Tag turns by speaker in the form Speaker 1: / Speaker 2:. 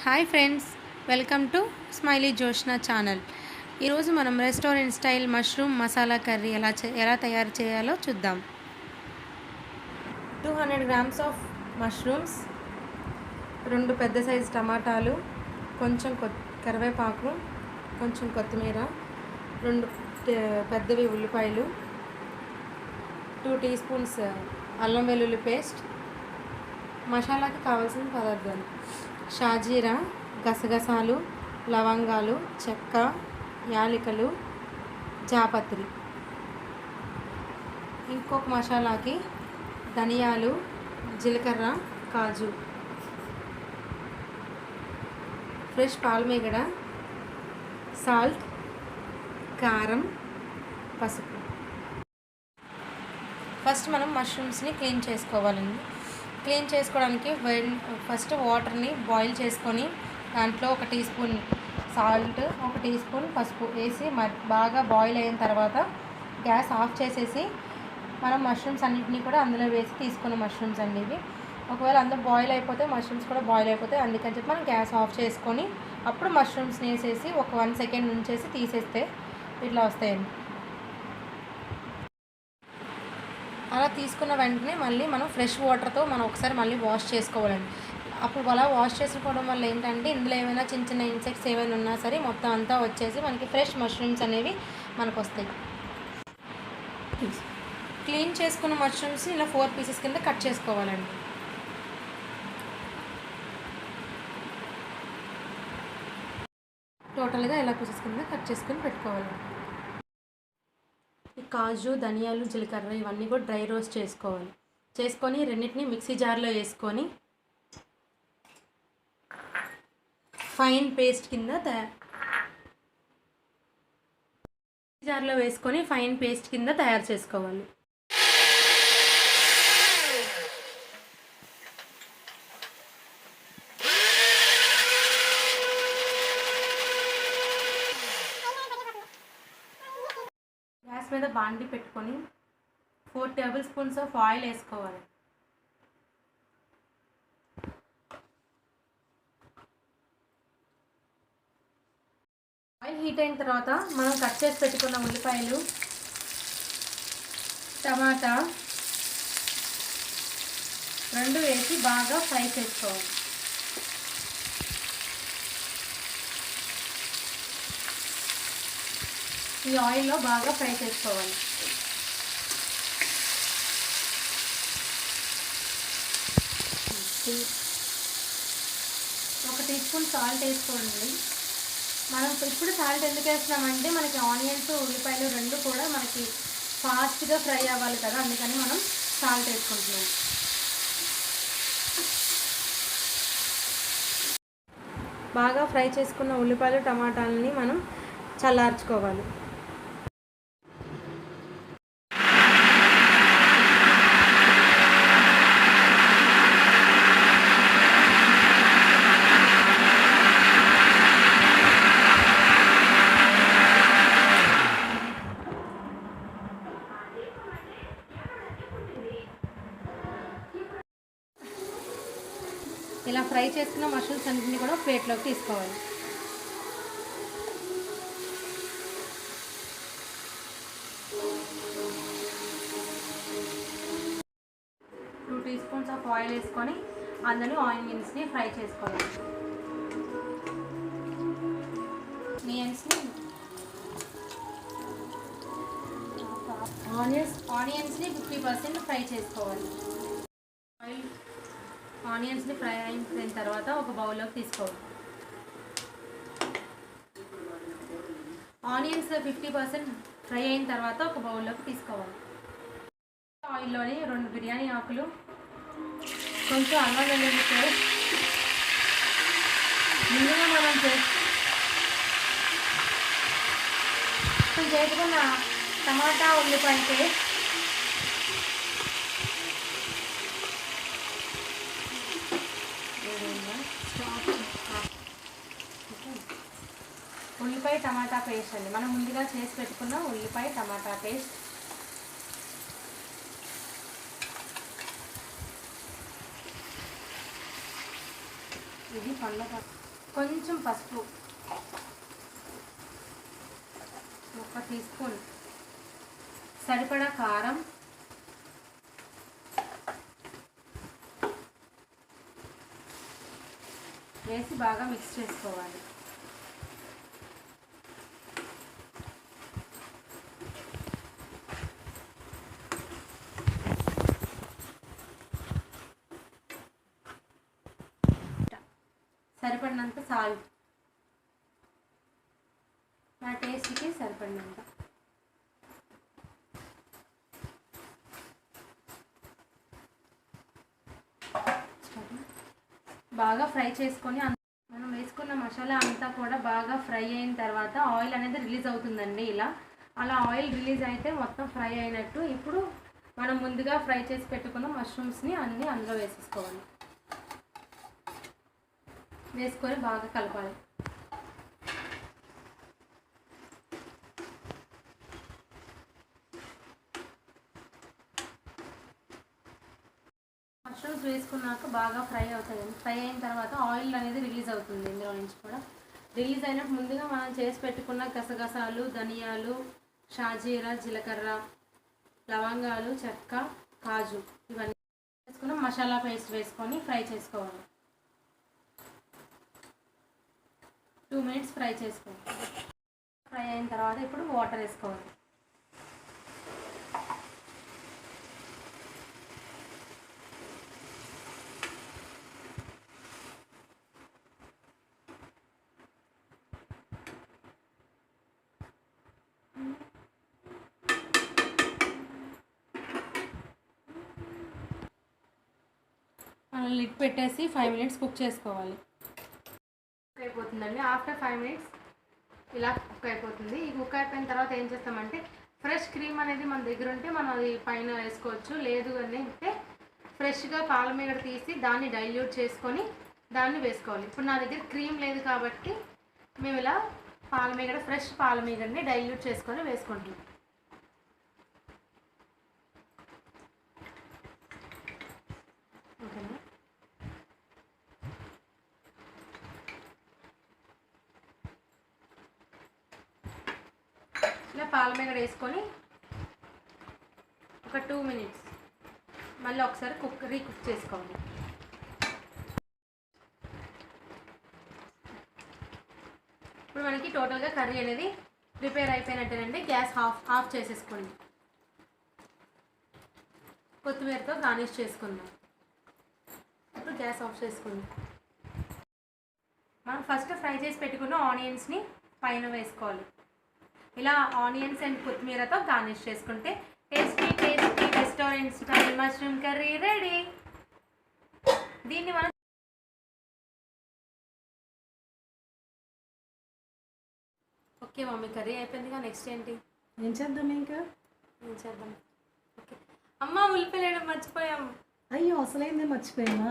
Speaker 1: Hi friends, welcome to smiley Joshna channel. ఈరోజు మనం restaurant style mushroom masala curry ఎలా తయారు చేయాలో చూద్దాం. 200 గ్రామ్స్ ఆఫ్ మష్రూమ్స్, 2 పెద్ద సైజు టమాటాలు, కొంచెం కరివేపాకు, కొంచెం కొత్తిమీర, 2 పెద్దవి ఉల్లిపాయలు, 2 టీ స్పూన్స్ అల్లం వెల్లుల్లి పేస్ట్. మసాలాకి కావాల్సిన పదార్థాలు: షాజీరా, గసగసాలు, లవంగాలు, చెక్క, యాలకులు, జాపత్రి. ఇంకొక మసాలాకి ధనియాలు, జీలకర్ర, కాజు, ఫ్రెష్ పాలమీగడ, సాల్ట్, కారం, పసుపు. ఫస్ట్ మనం మష్రూమ్స్ని క్లీన్ చేసుకోవాలండి. క్లీన్ చేసుకోవడానికి ఫస్ట్ వాటర్ని బాయిల్ చేసుకొని దాంట్లో 1 teaspoon salt, 1 teaspoon పసుపు వేసి బాగా బాయిల్ అయిన తర్వాత గ్యాస్ ఆఫ్ చేసేసి మనం మష్రూమ్స్ అన్నింటినీ కూడా అందులో వేసి తీసుకున్న మష్రూమ్స్ అండి ఇవి. ఒకవేళ అందులో బాయిల్ అయిపోతే మష్రూమ్స్ కూడా బాయిల్ అయిపోతాయి, అందుకని చెప్పి మనం గ్యాస్ ఆఫ్ చేసుకొని అప్పుడు మష్రూమ్స్ని వేసేసి ఒక 1 సెకండ్ ఉంచేసి తీసేస్తే ఇట్లా వస్తాయండి. అలా తీసుకున్న వెంటనే మళ్ళీ మనం ఫ్రెష్ వాటర్తో మనం ఒకసారి మళ్ళీ వాష్ చేసుకోవాలండి. అప్పుడు అలా వాష్ చేసుకోవడం వల్ల ఏంటంటే ఇందులో ఏమైనా చిన్న చిన్న ఇన్సెక్ట్స్ ఏమైనా ఉన్నా సరే మొత్తం అంతా వచ్చేసి మనకి ఫ్రెష్ మష్రూమ్స్ అనేవి మనకు వస్తాయి. క్లీన్ చేసుకున్న మష్రూమ్స్ ఇలా 4 పీసెస్ కింద కట్ చేసుకోవాలండి. టోటల్గా ఇలా పీసెస్ కింద కట్ చేసుకొని పెట్టుకోవాలండి. ఈ కాజు, ధనియాలు, జీలకర్ర ఇవన్నీ కూడా డ్రై రోస్ట్ చేసుకొని రెండింటిని మిక్సీ జార్లో వేసుకొని ఫైన్ పేస్ట్ కింద తయారు చేసుకోవాలి. గ్యాస్ మీద బాండి పెట్టుకొని 4 టేబుల్ స్పూన్స్ ఆఫ్ ఆయిల్ వేసుకోవాలి. ఆయిల్ హీట్ అయిన తర్వాత మనం కట్ చేసి పెట్టుకున్న ఉల్లిపాయలు, టమాటా 2 వేసి బాగా ఫ్రై చేసుకోవాలి. ఈ ఆయిల్లో బాగా ఫ్రై చేసుకోవాలి. ఒక టీ స్పూన్ సాల్ట్ వేసుకోండి. మనం ఇప్పుడు సాల్ట్ ఎందుకు వేస్తున్నామంటే మనకి ఆనియన్స్, ఉల్లిపాయలు 2 కూడా మనకి ఫాస్ట్గా ఫ్రై అవ్వాలి కదా, అందుకని మనం సాల్ట్ వేసుకుంటున్నాం. బాగా ఫ్రై చేసుకున్న ఉల్లిపాయలు, టమాటాలని మనం చల్లార్చుకోవాలి. ఇలా ఫ్రై చేసుకున్న మష్రూమ్స్ అన్నింటినీ కూడా ప్లేట్లోకి తీసుకోవాలి. Two teaspoons of oil వేసుకొని అందులో ఆనియన్స్ని ఫ్రై చేసుకోవాలి. ఆనియన్స్ని 50% ఫ్రై చేసుకోవాలి. ఆనియన్స్ని ఫ్రై అయిన తర్వాత ఒక బౌల్లోకి తీసుకోవాలి. ఆనియన్స్ 50% ఫ్రై అయిన తర్వాత ఒక బౌల్లోకి తీసుకోవాలి. ఆయిల్లోని 2 బిర్యానీ ఆకులు, కొంచెం అల్లం వెల్లుల్లి పేస్ట్, ముందుగా మనం చేసుకున్న టమాటా, ఉల్లిపాయ పేస్ట్, ఉల్లిపాయ టమాటా పేస్ట్ అండి. మనం ముందుగా చేసి పెట్టుకున్న ఉల్లిపాయ టమాటా పేస్ట్, ఇది పండ్ల కొంచెం పసుపు, 1 టీ స్పూన్, సరిపడా కారం, వేసి బాగా మిక్స్ చేసుకోవాలి. సరిపడినంత సాల్ట్, నా టేస్ట్కి సరిపడినంత. బాగా ఫ్రై చేసుకొని మనం వేసుకున్న మసాలా అంతా కూడా బాగా ఫ్రై అయిన తర్వాత ఆయిల్ అనేది రిలీజ్ అవుతుందండి. అలా ఆయిల్ రిలీజ్ అయితే మొత్తం ఫ్రై అయినట్టు. ఇప్పుడు మనం ముందుగా ఫ్రై చేసి పెట్టుకున్న మష్రూమ్స్ని అన్నీ అందులో వేసేసుకోవాలి. వేసుకొని బాగా కలపాలి. మష్రూమ్స్ వేసుకున్నాక బాగా ఫ్రై అవుతుంది. ఫ్రై అయిన తర్వాత ఆయిల్ అనేది రిలీజ్ అవుతుంది. ఇందులో నుంచి కూడా రిలీజ్ అయినప్పుడు ముందుగా మనం చేసి పెట్టుకున్న గసగసాలు, ధనియాలు, షాజీరా, జీలకర్ర, లవంగాలు, చెక్క, కాజు ఇవన్నీ వేసుకుని మసాలా పేస్ట్ వేసుకొని ఫ్రై చేసుకోవాలి. 2 మినిట్స్ ఫ్రై చేసుకోవాలి. ఫ్రై అయిన తర్వాత ఇప్పుడు వాటర్ వేసుకోవాలి. లిడ్ పెట్టేసి 5 మినిట్స్ కుక్ చేసుకోవాలి. కుక్ అయిపోతుందండి. ఆఫ్టర్ 5 మినిట్స్ ఇలా కుక్ అయిపోతుంది. ఈ కుక్ అయిపోయిన తర్వాత ఏం చేస్తామంటే ఫ్రెష్ క్రీమ్ అనేది మన దగ్గర ఉంటే మనం అది పైన వేసుకోవచ్చు. లేదు అంటే ఫ్రెష్గా పాలమీగడ తీసి దాన్ని డైల్యూట్ చేసుకొని దాన్ని వేసుకోవాలి. ఇప్పుడు నా దగ్గర క్రీమ్ లేదు కాబట్టి మేము ఇలా పాలమీగడ, ఫ్రెష్ పాలమీగడని డైల్యూట్ చేసుకొని వేసుకుంటాం. ఓకేనా? ఇలా పాలమీగడ వేసుకొని ఒక 2 మినిట్స్ మళ్ళీ ఒకసారి రీకుక్ చేసుకోవాలి. ఇప్పుడు మనకి టోటల్గా కర్రీ అనేది ప్రిపేర్ అయిపోయినట్టేనండి. గ్యాస్ ఆఫ్ చేసేసుకోండి. కొత్తిమీరతో గార్నిష్ చేసుకుందాం. ఇప్పుడు గ్యాస్ ఆఫ్ చేసుకుందాం. మనం ఫస్ట్ ఫ్రై చేసి పెట్టుకున్న ఆనియన్స్ని పైన వేసుకోవాలి. ఇలా ఆనియన్స్ అండ్ కొత్తిమీరతో గార్నిష్ చేసుకుంటే tasty restaurant style mushroom curry ready. దీన్ని మనం ఓకే మమ్మీ, కర్రీ అయిపోయిందిగా. నెక్స్ట్ ఏంటి?
Speaker 2: ఏం చేద్దాం ఇంకా?
Speaker 1: ఏం చేద్దాం? ఓకే అమ్మ, ఉల్లిపాయలు వేయడం మర్చిపోయాము.
Speaker 2: అయ్యో, అసలైందే మర్చిపోయామా?